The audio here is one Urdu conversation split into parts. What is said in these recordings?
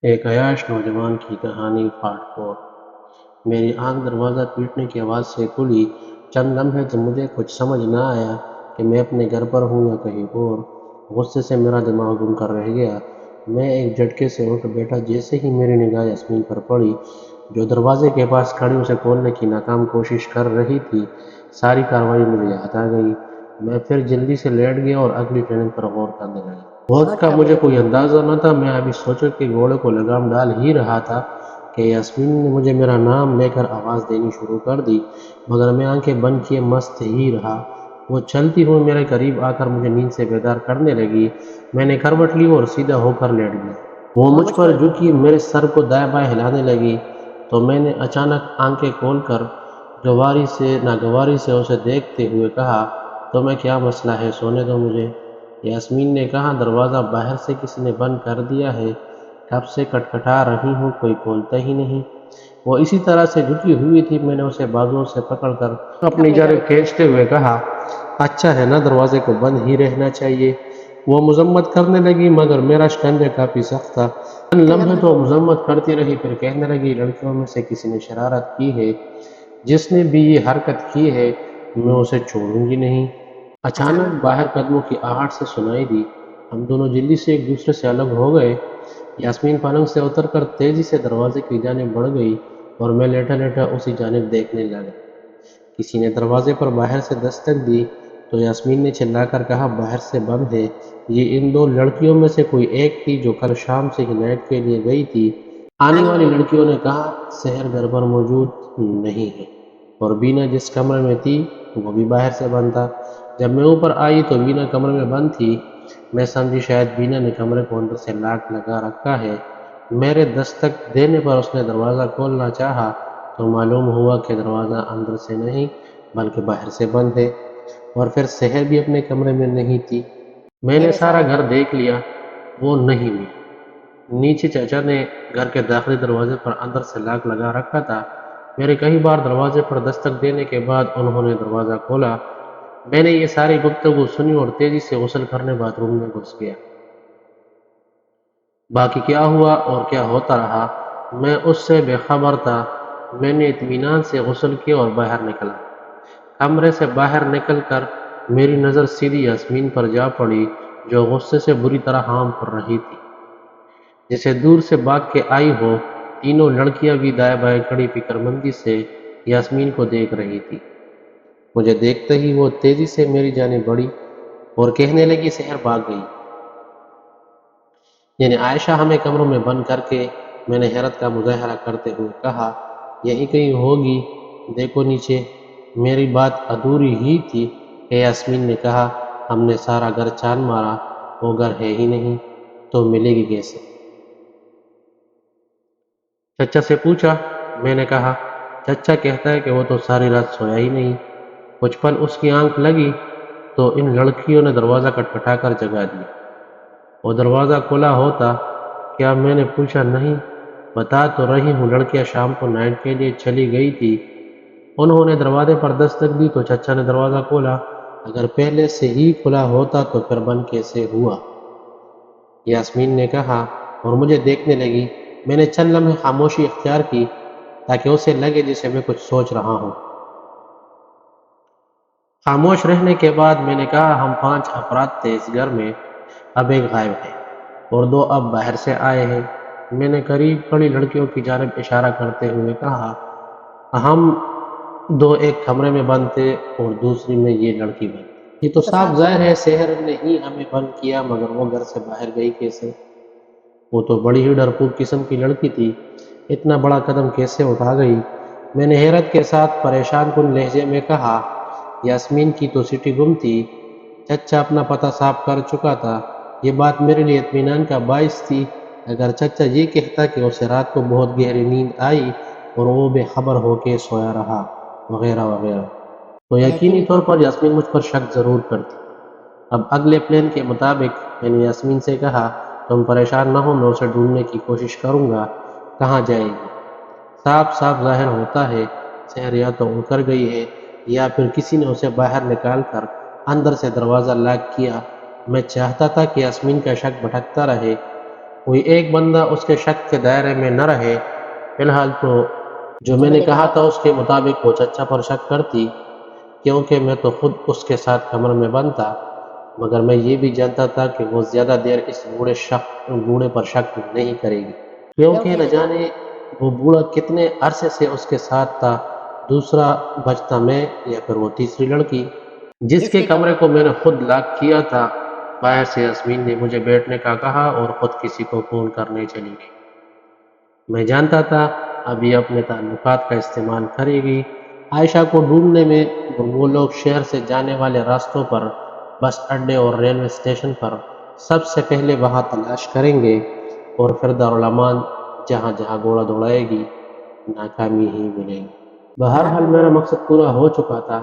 ایک عیاش نوجوان کی کہانی پارٹ 4۔ میری آنکھ دروازہ پیٹنے کی آواز سے کھلی۔ چند لمحے تو مجھے کچھ سمجھ نہ آیا کہ میں اپنے گھر پر ہوں یا کہیں اور۔ غصے سے میرا دماغ گم کر رہ گیا۔ میں ایک جھٹکے سے اٹھ بیٹھا جیسے ہی میری نگاہ یاسمین پر پڑی، جو دروازے کے پاس کھڑی اسے کھولنے کی ناکام کوشش کر رہی تھی۔ ساری کارروائی مجھے یاد آ گئی۔ میں پھر جلدی سے لیٹ گیا اور اگلی پلاننگ پر غور کرنے لگا۔ وقت کا مجھے کوئی اندازہ نہ تھا۔ میں ابھی سوچ کے گھوڑے کو لگام ڈال ہی رہا تھا کہ یاسمین نے مجھے میرا نام لے کر آواز دینی شروع کر دی، مگر میں آنکھیں بند کیے مست ہی رہا۔ وہ چلتی ہوئی میرے قریب آ کر مجھے نیند سے بیدار کرنے لگی۔ میں نے کروٹ لی اور سیدھا ہو کر لیٹ گیا۔ وہ مجھ پر جھکی میرے سر کو دائیں بائیں ہلانے لگی تو میں نے اچانک آنکھیں کھول کر ناگواری سے اسے دیکھتے ہوئے کہا، تمہیں کیا مسئلہ ہے؟ سونے دو مجھے۔ یاسمین نے کہا، دروازہ باہر سے کسی نے بند کر دیا ہے، کب سے کھٹکھٹا رہی ہوں، کوئی کھولتا ہی نہیں۔ وہ اسی طرح سے جھکی ہوئی تھی۔ میں نے اسے بازوؤں سے پکڑ کر اپنی جانب کھینچتے ہوئے کہا، اچھا ہے نا، دروازے کو بند ہی رہنا چاہیے۔ وہ مذمت کرنے لگی مگر میرا شکنجہ کافی سخت تھا۔ چند لمحے تو مذمت کرتی رہی، پھر کہنے لگی، لڑکیوں میں سے کسی نے شرارت کی ہے، جس نے بھی یہ حرکت کی ہے میں اسے چھوڑوں گی نہیں۔ اچانک باہر قدموں کی آہٹ سے سنائی دی۔ ہم دونوں جلدی سے ایک دوسرے سے الگ ہو گئے۔ یاسمین پلنگ سے اتر کر تیزی سے دروازے کی جانب بڑھ گئی اور میں لیٹا لیٹا اسی جانب دیکھنے لگا۔ کسی نے دروازے پر باہر سے دستک دی تو یاسمین نے چلا کر کہا، باہر سے بند ہے، یہ ان دو لڑکیوں میں سے کوئی ایک تھی جو کل شام سے ہی نائٹ کے لیے گئی تھی۔ آنے والی لڑکیوں نے کہا، سحر گھر پر موجود نہیں ہے اور بینا جس کمرے میں تھی وہ بھی باہر سے بند تھا۔ جب میں اوپر آئی تو بینا کمرے میں بند تھی۔ میں سمجھی شاید بینا نے کمرے کو اندر سے لاک لگا رکھا ہے۔ میرے دستک دینے پر اس نے دروازہ کھولنا چاہا تو معلوم ہوا کہ دروازہ اندر سے نہیں بلکہ باہر سے بند ہے، اور پھر سحر بھی اپنے کمرے میں نہیں تھی۔ میں نے سارا گھر دیکھ لیا، وہ نہیں ملی۔ نیچے چچا نے گھر کے داخلی دروازے پر اندر سے لاک لگا رکھا تھا۔ میرے کئی بار دروازے پر دستک دینے کے بعد انہوں نے دروازہ کھولا۔ میں نے یہ ساری گفتگو سنی اور تیزی سے غسل کرنے باتھ روم میں گھس گیا۔ باقی کیا ہوا اور کیا ہوتا رہا میں اس سے بے خبر تھا۔ میں نے اطمینان سے غسل کیا اور باہر نکلا۔ کمرے سے باہر نکل کر میری نظر سیدھی یاسمین پر جا پڑی، جو غصے سے بری طرح ہام کر رہی تھی، جسے دور سے بھاگ کے آئی ہو۔ تینوں لڑکیاں بھی دائیں بائیں کھڑی فکر مندی سے یاسمین کو دیکھ رہی تھی۔ مجھے دیکھتے ہی وہ تیزی سے میری جانب بڑھی اور کہنے لگی، سحر بھاگ گئی، یعنی عائشہ ہمیں کمروں میں بند کر کے۔ میں نے حیرت کا مظاہرہ کرتے ہوئے کہا، یہی کہیں ہوگی، دیکھو نیچے۔ میری بات ادھوری ہی تھی کہ یاسمین نے کہا، ہم نے سارا گھر چھان مارا، وہ گھر ہے ہی نہیں، تو ملے گی کیسے؟ چچا سے پوچھا؟ میں نے کہا، چچا کہتا ہے کہ وہ تو ساری رات سویا ہی نہیں۔ کچھ پل اس کی آنکھ لگی تو ان لڑکیوں نے دروازہ کھٹکھٹا کر جگا دیا۔ وہ دروازہ کھلا ہوتا کیا؟ میں نے پوچھا۔ نہیں، بتا تو رہی ہوں، لڑکیاں شام کو نائٹ کے لیے چلی گئی تھی۔ انہوں نے دروازے پر دستک دی تو چچا نے دروازہ کھولا۔ اگر پہلے سے ہی کھلا ہوتا تو پھر بند کیسے ہوا؟ یاسمین نے کہا اور مجھے دیکھنے لگی۔ میں نے چند لمحے خاموشی اختیار کی تاکہ اسے لگے جیسے میں کچھ سوچ رہا ہوں۔ خاموش رہنے کے بعد میں نے کہا، ہم 5 افراد تھے اس گھر میں، اب ایک غائب ہے اور 2 اب باہر سے آئے ہیں۔ میں نے قریب کھڑی لڑکیوں کی جانب اشارہ کرتے ہوئے کہا، ہم 2 ایک کمرے میں بند تھے اور دوسری میں یہ لڑکی بند تھی۔ یہ تو صاف ظاہر ہے سحر نے ہی ہمیں بند کیا، مگر وہ گھر سے باہر گئی کیسے؟ وہ تو بڑی ہی ڈرپوک قسم کی لڑکی تھی، اتنا بڑا قدم کیسے اٹھا گئی؟ میں نے حیرت کے ساتھ پریشان کن لہجے میں کہا، یاسمین کی تو سٹی گم تھی، چچا اپنا پتہ صاف کر چکا تھا۔ یہ بات میرے لیے اطمینان کا باعث تھی۔ اگر چچا یہ کہتا کہ اسے رات کو بہت گہری نیند آئی اور وہ بے خبر ہو کے سویا رہا وغیرہ وغیرہ، تو یقینی طور پر یاسمین مجھ پر شک ضرور کرتی۔ اب اگلے پلان کے مطابق میں نے یاسمین سے کہا، تم پریشان نہ ہو، میں اسے ڈھونڈنے کی کوشش کروں گا۔ کہاں جائے گی؟ صاف ظاہر ہوتا ہے سحر یا تو اتر گئی ہے یا پھر کسی نے اسے باہر نکال کر اندر سے دروازہ لاک کیا۔ میں چاہتا تھا کہ یاسمین کا شک بھٹکتا رہے کوئی ایک بندہ اس کے شک کے دائرے میں نہ رہے۔ فی الحال تو جو میں نے کہا تھا اس کے مطابق وہ چچا پر شک کرتی، کیونکہ میں تو خود اس کے ساتھ کمرے میں بند تھا، مگر میں یہ بھی جانتا تھا کہ وہ زیادہ دیر اس بوڑھے پر شک نہیں کرے گی، کیونکہ نہ جانے وہ بوڑھا کتنے عرصے سے اس کے ساتھ تھا، دوسرا بچتا میں یا پھر وہ تیسری لڑکی جس کے کمرے کو میں نے خود لاک کیا تھا۔ باہر سے یاسمین نے مجھے بیٹھنے کا کہا اور خود کسی کو فون کرنے چلی گئی۔ میں جانتا تھا اب یہ اپنے تعلقات کا استعمال کرے گی عائشہ کو ڈھونڈنے میں، اور وہ لوگ شہر سے جانے والے راستوں پر، بس اڈے اور ریلوے اسٹیشن پر سب سے پہلے وہاں تلاش کریں گے، اور پھر دارالامان جہاں جہاں گھوڑا دوڑائے گی ناکامی ہی ملے گی۔ بہرحال میرا مقصد پورا ہو چکا تھا۔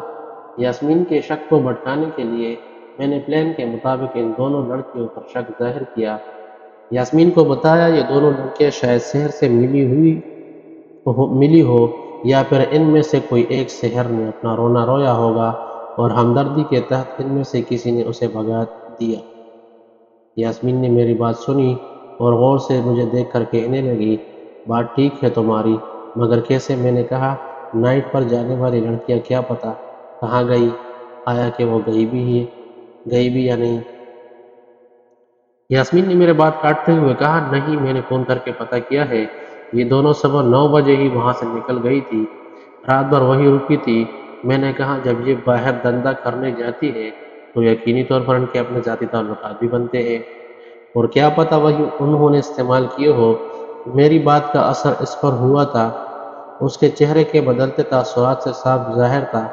یاسمین کے شک کو بھٹکانے کے لیے میں نے پلان کے مطابق ان دونوں لڑکیوں پر شک ظاہر کیا۔ یاسمین کو بتایا یہ دونوں لڑکیاں شاید شہر سے ملی ہو، یا پھر ان میں سے کوئی ایک شہر میں اپنا رونا رویا ہوگا اور ہمدردی کے تحت ان میں سے کسی نے اسے بھگا دیا۔ یاسمین نے میری بات سنی اور غور سے مجھے دیکھ کر کہنے لگی، بات ٹھیک ہے تمہاری، مگر کیسے؟ میں نے کہا، نائٹ پر جانے والی لڑکیاں کیا پتہ کہاں گئی، آیا کہ وہ گئی بھی یا نہیں۔ یاسمین نے میرے بات کاٹتے ہوئے کہا، نہیں، میں نے فون کر کے پتہ کیا ہے، یہ دونوں صبح 9 بجے ہی وہاں سے نکل گئی تھی، رات بھر وہیں رکی تھی۔ میں نے کہا، جب یہ باہر دھندا کرنے جاتی ہے تو یقینی طور پر ان کے اپنے ذاتی تعلقات بھی بنتے ہیں، اور کیا پتہ وہی انہوں نے استعمال کیے ہو۔ میری بات کا اثر اس پر ہوا تھا، اس کے چہرے کے بدلتے تاثرات سے صاف ظاہر تھا۔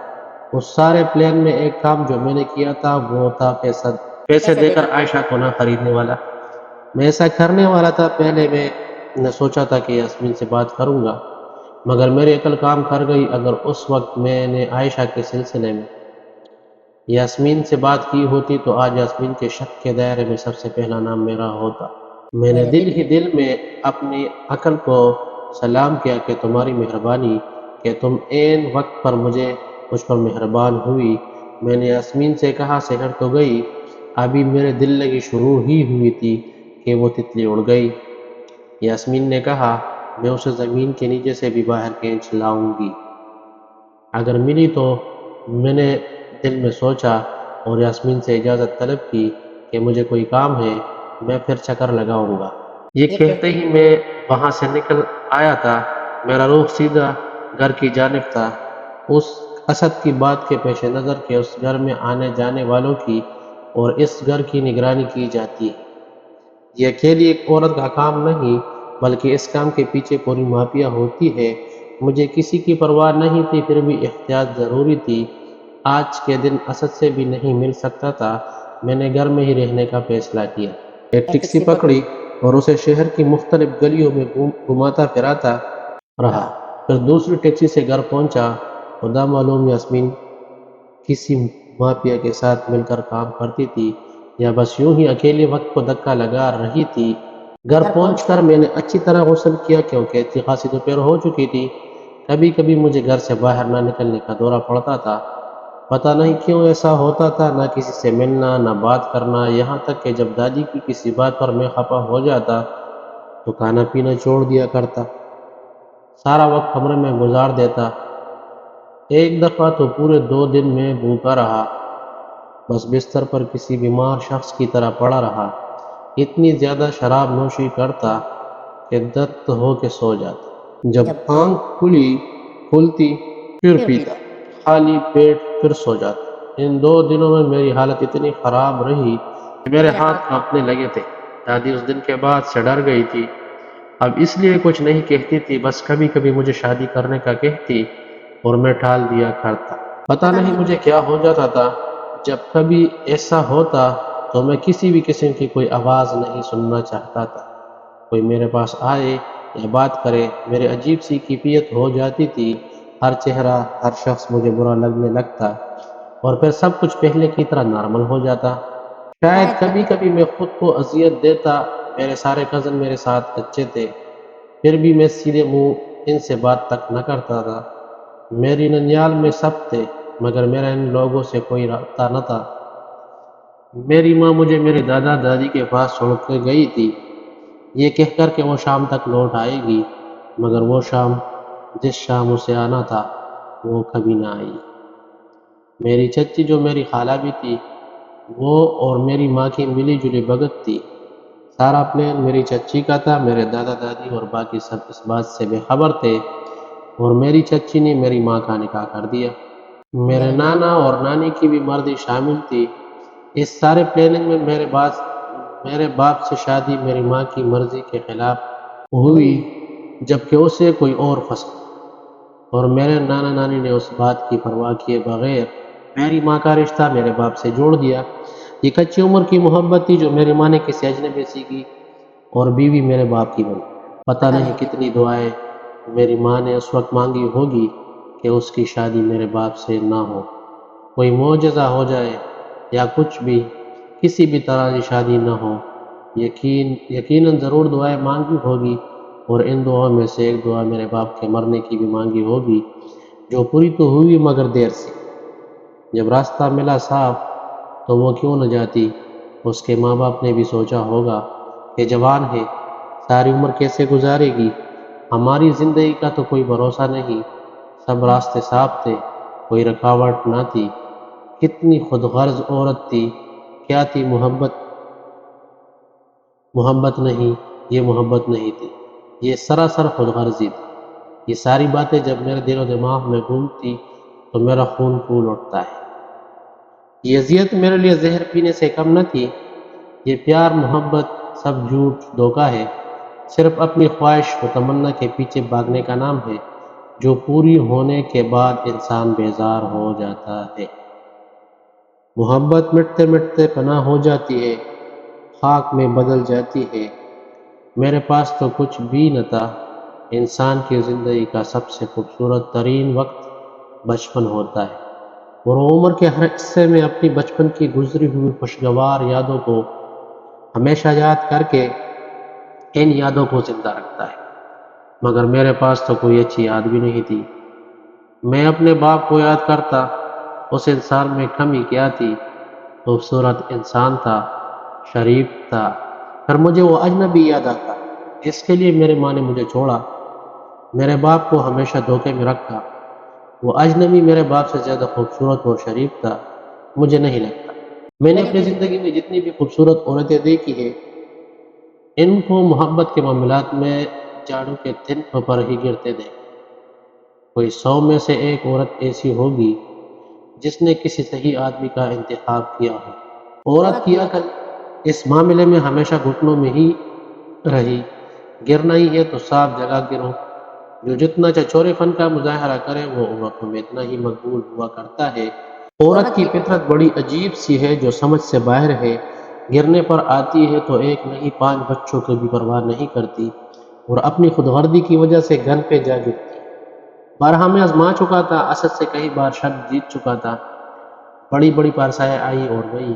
اس سارے پلان میں ایک کام جو میں نے کیا تھا وہ تھا پیسے دے کر عائشہ کو نہ خریدنے والا۔ میں ایسا کرنے والا تھا۔ پہلے میں نے سوچا تھا کہ یاسمین سے بات کروں گا، مگر میری عقل کام کر گئی۔ اگر اس وقت میں نے عائشہ کے سلسلے میں یاسمین سے بات کی ہوتی تو آج یاسمین کے شک کے دائرے میں سب سے پہلا نام میرا ہوتا۔ میں نے دل ہی دل میں اپنی عقل کو سلام کیا کہ تمہاری مہربانی کہ تم عین وقت پر مجھ پر مہربان ہوئی۔ میں نے یاسمین سے کہا، شہر تو گئی، ابھی میرے دل لگی شروع ہی ہوئی تھی کہ وہ تتلی اڑ گئی۔ یاسمین نے کہا، میں اسے زمین کے نیچے سے بھی باہر کھینچ لاؤں گی اگر ملی تو۔ میں نے دل میں سوچا اور یاسمین سے اجازت طلب کی کہ مجھے کوئی کام ہے، میں پھر چکر لگاؤں گا۔ یہ کہتے ہی میں وہاں سے نکل آیا تھا۔ میرا رخ سیدھا گھر کی جانب تھا، اس اسد کی بات کے پیش نظر کہ اس گھر میں آنے جانے والوں کی اور اس گھر کی نگرانی کی جاتی ہے۔ یہ اکیلی ایک عورت کا کام نہیں، بلکہ اس کام کے پیچھے پوری مافیا ہوتی ہے۔ مجھے کسی کی پرواہ نہیں تھی، پھر بھی احتیاط ضروری تھی۔ آج کے دن اسد سے بھی نہیں مل سکتا تھا۔ میں نے گھر میں ہی رہنے کا فیصلہ کیا۔ ایک ٹیکسی پکڑی اور اسے شہر کی مختلف گلیوں میں گھماتا پھراتا رہا، پھر دوسری ٹیکسی سے گھر پہنچا۔ خدا معلوم یاسمین کسی مافیا کے ساتھ مل کر کام کرتی تھی یا بس یوں ہی اکیلے وقت کو دھکا لگا رہی تھی۔ گھر پہنچ کر میں نے اچھی طرح غسل کیا، کیونکہ اچھی خاصی دوپہر ہو چکی تھی۔ کبھی کبھی مجھے گھر سے باہر نہ نکلنے کا دورہ پڑتا تھا، پتہ نہیں کیوں ایسا ہوتا تھا، نہ کسی سے ملنا، نہ بات کرنا، یہاں تک کہ جب دادی کی کسی بات پر میں خفا ہو جاتا تو کھانا پینا چھوڑ دیا کرتا، سارا وقت کمرے میں گزار دیتا۔ ایک دفعہ تو پورے 2 دن میں بھوکا رہا، بس بستر پر کسی بیمار شخص کی طرح پڑا رہا۔ اتنی زیادہ شراب نوشی کرتا کہ دت ہو کے سو جاتا، جب آنکھ کھلتی پھر پیتا، خالی پیٹ پھر سو جاتا۔ ان 2 دنوں میں میری حالت اتنی خراب رہی کہ میرے ہاتھ کانپنے لگے تھے۔ دادی اس دن کے بعد سے ڈر گئی تھی، اب اس لیے کچھ نہیں کہتی تھی، بس کبھی کبھی مجھے شادی کرنے کا کہتی اور میں ٹال دیا کرتا۔ پتہ نہیں مجھے کیا ہو جاتا تھا، جب کبھی ایسا ہوتا تو میں کسی بھی قسم کی کوئی آواز نہیں سننا چاہتا تھا، کوئی میرے پاس آئے یا بات کرے، میرے عجیب سی کیفیت ہو جاتی تھی، ہر چہرہ، ہر شخص مجھے برا لگنے لگتا، اور پھر سب کچھ پہلے کی طرح نارمل ہو جاتا۔ شاید کبھی کبھی میں خود کو اذیت دیتا، میرے سارے کزن میرے ساتھ اچھے تھے، پھر بھی میں سیدھے منہ ان سے بات تک نہ کرتا تھا۔ میری ننیال میں سب تھے، مگر میرا ان لوگوں سے کوئی رابطہ نہ تھا۔ میری ماں مجھے میرے دادا دادی کے پاس چھوڑ کے گئی تھی، یہ کہہ کر کہ وہ شام تک لوٹ آئے گی، مگر وہ شام جس شام اسے آنا تھا وہ کبھی نہ آئی۔ میری چچی جو میری خالہ بھی تھی، وہ اور میری ماں کی ملی جلی بھگت تھی۔ سارا پلان میری چچی کا تھا۔ میرے دادا دادی اور باقی سب اس بات سے بے خبر تھے، اور میری چچی نے میری ماں کا نکاح کر دیا۔ میرے نانا اور نانی کی بھی مرضی شامل تھی۔ اس سارے پلاننگ میں میرے باپ سے شادی میری ماں کی مرضی کے خلاف ہوئی، جبکہ اسے کوئی اور پسند، اور میرے نانا نانی نے اس بات کی پرواہ کیے بغیر میری ماں کا رشتہ میرے باپ سے جوڑ دیا۔ یہ کچی عمر کی محبت تھی جو میری ماں نے کسی اجنبی سے کی اور بیوی میرے باپ کی بنی۔ پتہ نہیں کتنی دعائیں میری ماں نے اس وقت مانگی ہوگی کہ اس کی شادی میرے باپ سے نہ ہو، کوئی معجزہ ہو جائے یا کچھ بھی، کسی بھی طرح کی شادی نہ ہو۔ یقیناً ضرور دعائیں مانگی ہوگی، اور ان دعاؤں میں سے ایک دعا میرے باپ کے مرنے کی بھی مانگی ہوگی، جو پوری تو ہوئی مگر دیر سے۔ جب راستہ ملا صاف تو وہ کیوں نہ جاتی؟ اس کے ماں باپ نے بھی سوچا ہوگا کہ جوان ہے، ساری عمر کیسے گزارے گی، ہماری زندگی کا تو کوئی بھروسہ نہیں۔ سب راستے صاف تھے، کوئی رکاوٹ نہ تھی۔ کتنی خود غرض عورت تھی، کیا تھی محبت؟ محبت نہیں، یہ محبت نہیں تھی، یہ سراسر خود غرضی تھی۔ یہ ساری باتیں جب میرے دل و دماغ میں گھومتی تو میرا خون پھول اٹھتا ہے۔ یہ اذیت میرے لیے زہر پینے سے کم نہ تھی۔ یہ پیار محبت سب جھوٹ دھوکہ ہے، صرف اپنی خواہش و تمنا کے پیچھے بھاگنے کا نام ہے، جو پوری ہونے کے بعد انسان بیزار ہو جاتا ہے۔ محبت مٹتے مٹتے پناہ ہو جاتی ہے، خاک میں بدل جاتی ہے۔ میرے پاس تو کچھ بھی نہ تھا۔ انسان کی زندگی کا سب سے خوبصورت ترین وقت بچپن ہوتا ہے، اور وہ عمر کے ہر حصے میں اپنی بچپن کی گزری ہوئی خوشگوار یادوں کو ہمیشہ یاد کر کے ان یادوں کو زندہ رکھتا ہے۔ مگر میرے پاس تو کوئی اچھی یاد بھی نہیں تھی۔ میں اپنے باپ کو یاد کرتا، اس انسان میں کمی کیا تھی؟ خوبصورت انسان تھا، شریف تھا، پھر مجھے وہ اجنبی یاد آتا جس کے لیے میری ماں نے مجھے چھوڑا۔ میرے باپ کو ہمیشہ دھوکے میں رکھا۔ وہ اجنبی میرے باپ سے زیادہ خوبصورت اور شریف تھا، مجھے نہیں لگتا۔ میں نے اپنی زندگی میں جتنی بھی خوبصورت عورتیں دیکھی ہیں، ان کو محبت کے معاملات میں جھاڑو کے تھن پر ہی گرتے دیکھا۔ کوئی 100 میں سے ایک عورت ایسی ہوگی جس نے کسی صحیح آدمی کا انتخاب کیا ہو۔ عورت کی عقل اس معاملے میں ہمیشہ گھٹنوں میں ہی رہی۔ گرنا ہی ہے تو صاف جگہ گرو۔ جو جتنا چچورے فن کا مظاہرہ کرے وہ عورتوں میں اتنا ہی مقبول ہوا کرتا ہے۔ عورت کی فطرت بڑی عجیب سی ہے جو سمجھ سے باہر ہے۔ گرنے پر آتی ہے تو ایک نہیں 5 بچوں کی بھی پرواہ نہیں کرتی، اور اپنی خود غرضی کی وجہ سے گن پہ جا گرتی۔ بارہا میں آزما چکا تھا، اسد سے کئی بار شک جیت چکا تھا۔ بڑی بڑی پارسائیں آئی اور گئی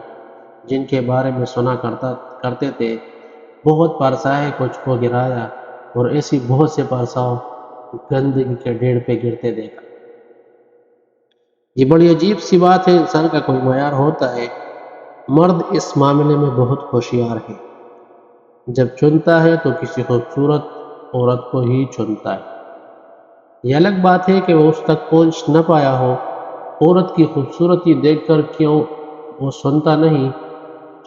جن کے بارے میں سنا کرتے تھے۔ بہت پارسائیں کچھ کو گرایا، اور ایسی بہت سے پارساؤں گندگی کے ڈھیر پہ گرتے دیکھا۔ یہ بڑی عجیب سی بات ہے، انسان کا کوئی معیار ہوتا ہے۔ مرد اس معاملے میں بہت ہوشیار ہے۔ جب چنتا ہے تو کسی خوبصورت عورت کو ہی چنتا ہے۔ یہ الگ بات ہے کہ وہ اس تک پہنچ نہ پایا ہو۔ عورت کی خوبصورتی دیکھ کر کیوں وہ سنتا نہیں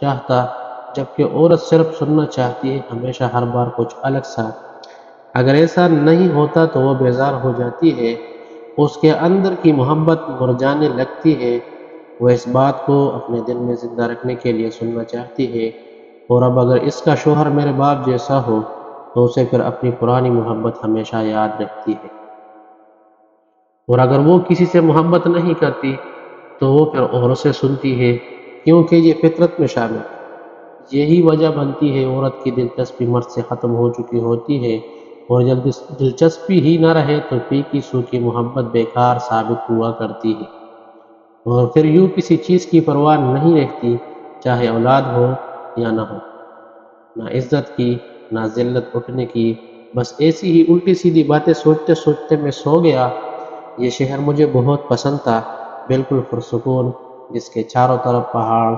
چاہتا، جبکہ عورت صرف سننا چاہتی ہے، ہمیشہ ہر بار کچھ الگ سا۔ اگر ایسا نہیں ہوتا تو وہ بیزار ہو جاتی ہے، اس کے اندر کی محبت مرجھانے لگتی ہے۔ وہ اس بات کو اپنے دل میں زندہ رکھنے کے لیے سننا چاہتی ہے، اور اب اگر اس کا شوہر میرے باپ جیسا ہو تو اسے پھر اپنی پرانی محبت ہمیشہ یاد رکھتی ہے، اور اگر وہ کسی سے محبت نہیں کرتی تو وہ پھر عورت سے سنتی ہے، کیونکہ یہ فطرت میں شامل ہے۔ یہی وجہ بنتی ہے عورت کی دلچسپی مرد سے ختم ہو چکی ہوتی ہے، اور جب دلچسپی ہی نہ رہے تو پھیکی سوکھی محبت بیکار ثابت ہوا کرتی ہے، اور پھر یوں کسی چیز کی پرواہ نہیں رہتی، چاہے اولاد ہو یا نہ ہو، نہ عزت کی نہ ذلت اٹھنے کی۔ بس ایسی ہی الٹی سیدھی باتیں سوچتے سوچتے میں سو گیا۔ یہ شہر مجھے بہت پسند تھا، بالکل پرسکون، جس کے چاروں طرف پہاڑ،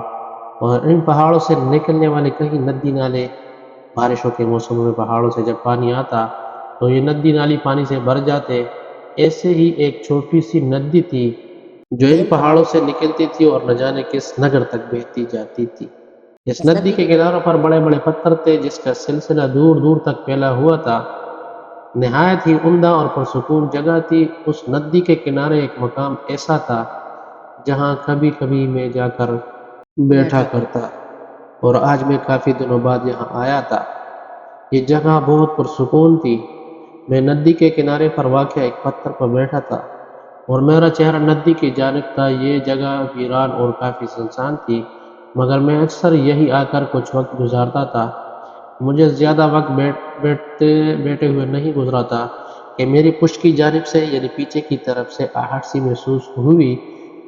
اور ان پہاڑوں سے نکلنے والے کہیں ندی نالے بارشوں کے موسموں میں پہاڑوں سے جب پانی آتا تو یہ ندی نالی پانی سے بھر جاتے۔ ایسے ہی ایک چھوٹی سی ندی تھی جو ان پہاڑوں سے نکلتی تھی اور نہ جانے کس نگر تک بہتی جاتی تھی۔ اس ندی کے کناروں پر بڑے بڑے پتھر تھے جس کا سلسلہ دور دور تک پھیلا ہوا تھا۔ نہایت ہی عمدہ اور پرسکون جگہ تھی۔ اس ندی کے کنارے ایک مقام ایسا تھا جہاں کبھی کبھی میں جا کر بیٹھا کرتا اور آج میں کافی دنوں بعد یہاں آیا تھا۔ یہ جگہ بہت پرسکون تھی۔ میں ندی کے کنارے پر واقع ایک پتھر پر بیٹھا تھا اور میرا چہرہ ندی کی جانب تھا۔ یہ جگہ ویران اور کافی سنسان تھی مگر میں اکثر یہی آ کر کچھ وقت گزارتا تھا۔ مجھے زیادہ وقت بیٹھے ہوئے نہیں گزرا تھا کہ میری پشت کی جانب سے یعنی پیچھے کی طرف سے آہٹ سی محسوس ہوئی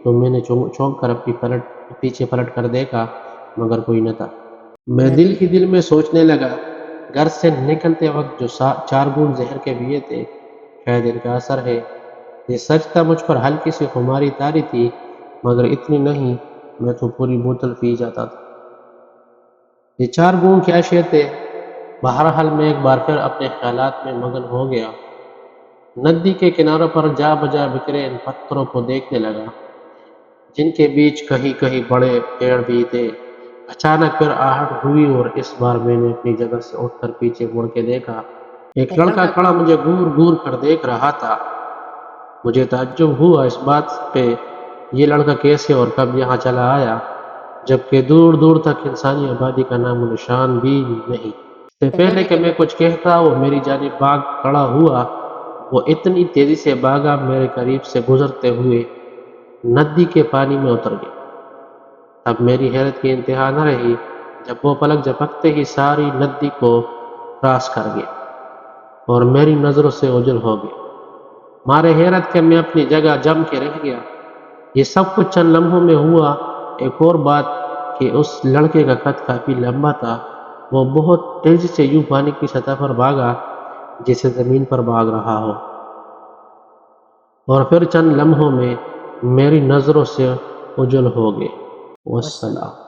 تو میں نے چونک کر اپنی پیچھے پلٹ کر دیکھا مگر کوئی نہ تھا۔ میں دل ہی دل میں سوچنے لگا گھر سے نکلتے وقت جو 4 بوند زہر کے پیے تھے شاید ان کا اثر ہے۔ یہ سچ تھا مجھ پر ہلکی سی خماری طاری تھی مگر اتنی نہیں، میں تو پوری بوتل پی جاتا تھا۔ یہ 4 بوند کیا شے تھے؟ بہرحال میں ایک بار پھر اپنے خیالات میں مگن ہو گیا۔ ندی کے کناروں پر جا بجا بکھرے ان پتھروں کو دیکھنے لگا جن کے بیچ کہیں کہیں بڑے پیڑ بھی تھے۔ اچانک پھر آہٹ ہوئی اور اس بار میں نے اپنی جگہ سے اٹھ کر پیچھے مڑ کے دیکھا۔ ایک لڑکا کھڑا مجھے گور گور کر دیکھ رہا تھا۔ مجھے تعجب ہوا اس بات پہ یہ لڑکا کیسے اور کب یہاں چلا آیا جبکہ دور دور تک انسانی آبادی کا نام و نشان بھی نہیں۔ اس سے پہلے کہ میں کچھ کہتا وہ میری جانب بھاگ کھڑا ہوا۔ وہ اتنی تیزی سے بھاگا میرے قریب سے گزرتے ہوئے ندی کے پانی میں اتر گیا۔ اب میری حیرت کی انتہا نہ رہی جب وہ پلک جھپکتے ہی ساری ندی کو کراس کر گیا اور میری نظروں سے اوجھل ہو گیا۔ مارے حیرت کہ میں اپنی جگہ جم کے رہ گیا۔ یہ سب کچھ چند لمحوں میں ہوا۔ ایک اور بات کہ اس لڑکے کا قد کافی لمبا تھا۔ وہ بہت تیزی سے یوں پانی کی سطح پر بھاگا جیسے زمین پر بھاگ رہا ہو اور پھر چند لمحوں میں میری نظروں سے اوجھل ہو گئے۔ والسلام۔